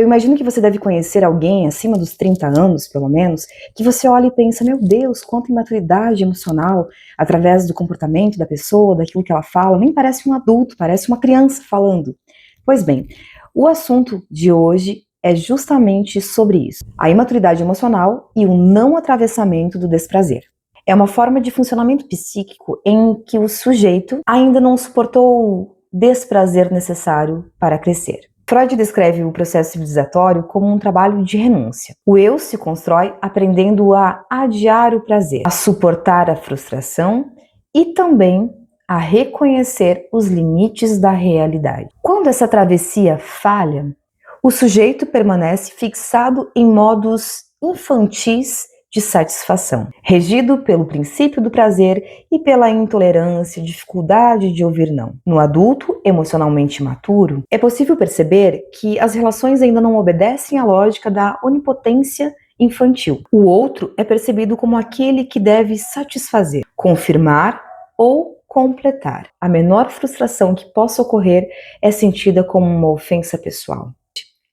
Eu imagino que você deve conhecer alguém acima dos 30 anos, pelo menos, que você olha e pensa, meu Deus, quanta imaturidade emocional através do comportamento da pessoa, daquilo que ela fala, nem parece um adulto, parece uma criança falando. Pois bem, o assunto de hoje é justamente sobre isso, a imaturidade emocional e o não atravessamento do desprazer. É uma forma de funcionamento psíquico em que o sujeito ainda não suportou o desprazer necessário para crescer. Freud descreve o processo civilizatório como um trabalho de renúncia. O eu se constrói aprendendo a adiar o prazer, a suportar a frustração e também a reconhecer os limites da realidade. Quando essa travessia falha, o sujeito permanece fixado em modos infantis de satisfação, regido pelo princípio do prazer e pela intolerância, dificuldade de ouvir não. No adulto emocionalmente maturo, é possível perceber que as relações ainda não obedecem à lógica da onipotência infantil. O outro é percebido como aquele que deve satisfazer, confirmar ou completar. A menor frustração que possa ocorrer é sentida como uma ofensa pessoal.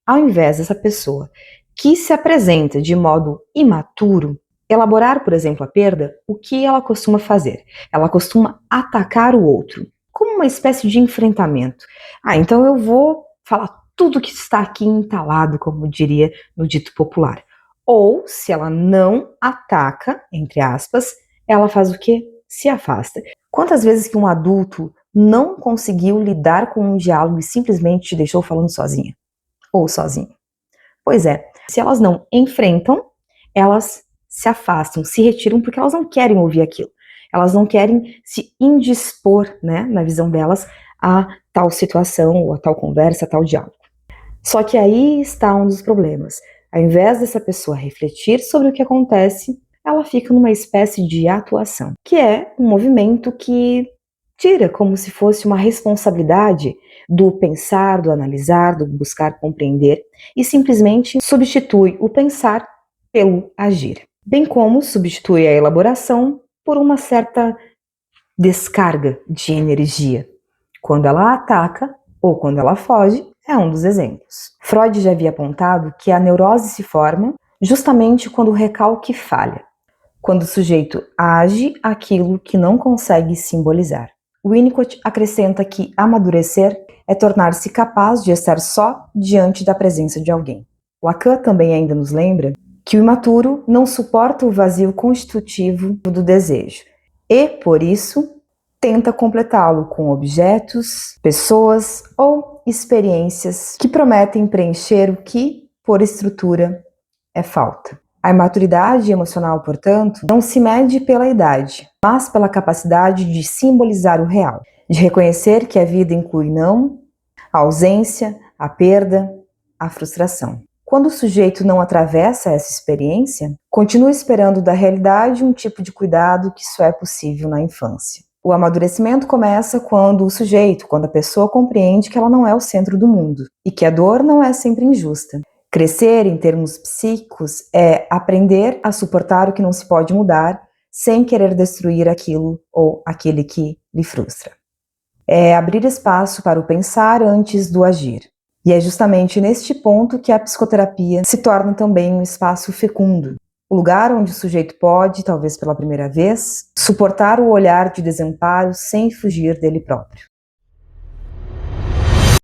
Ao invés dessa pessoa que se apresenta de modo imaturo, elaborar, por exemplo, a perda, o que ela costuma fazer? Ela costuma atacar o outro, como uma espécie de enfrentamento. Então eu vou falar tudo que está aqui entalado, como diria no dito popular. Ou, se ela não ataca, entre aspas, ela faz o quê? Se afasta. Quantas vezes que um adulto não conseguiu lidar com um diálogo e simplesmente te deixou falando sozinha? Ou sozinho? Pois é, se elas não enfrentam, elas se afastam, se retiram porque elas não querem ouvir aquilo. Elas não querem se indispor, né, na visão delas, a tal situação, ou a tal conversa, a tal diálogo. Só que aí está um dos problemas. Ao invés dessa pessoa refletir sobre o que acontece, ela fica numa espécie de atuação, que é um movimento que tira como se fosse uma responsabilidade do pensar, do analisar, do buscar compreender e simplesmente substitui o pensar pelo agir. Bem como substitui a elaboração por uma certa descarga de energia. Quando ela ataca ou quando ela foge, é um dos exemplos. Freud já havia apontado que a neurose se forma justamente quando o recalque falha, quando o sujeito age aquilo que não consegue simbolizar. Winnicott acrescenta que amadurecer é tornar-se capaz de estar só diante da presença de alguém. Lacan também ainda nos lembra que o imaturo não suporta o vazio constitutivo do desejo e, por isso, tenta completá-lo com objetos, pessoas ou experiências que prometem preencher o que, por estrutura, é falta. A imaturidade emocional, portanto, não se mede pela idade, mas pela capacidade de simbolizar o real, de reconhecer que a vida inclui não, a ausência, a perda, a frustração. Quando o sujeito não atravessa essa experiência, continua esperando da realidade um tipo de cuidado que só é possível na infância. O amadurecimento começa quando o sujeito, quando a pessoa compreende que ela não é o centro do mundo e que a dor não é sempre injusta. Crescer, em termos psíquicos, é aprender a suportar o que não se pode mudar sem querer destruir aquilo ou aquele que lhe frustra. É abrir espaço para o pensar antes do agir. E é justamente neste ponto que a psicoterapia se torna também um espaço fecundo. O lugar onde o sujeito pode, talvez pela primeira vez, suportar o olhar de desamparo sem fugir dele próprio.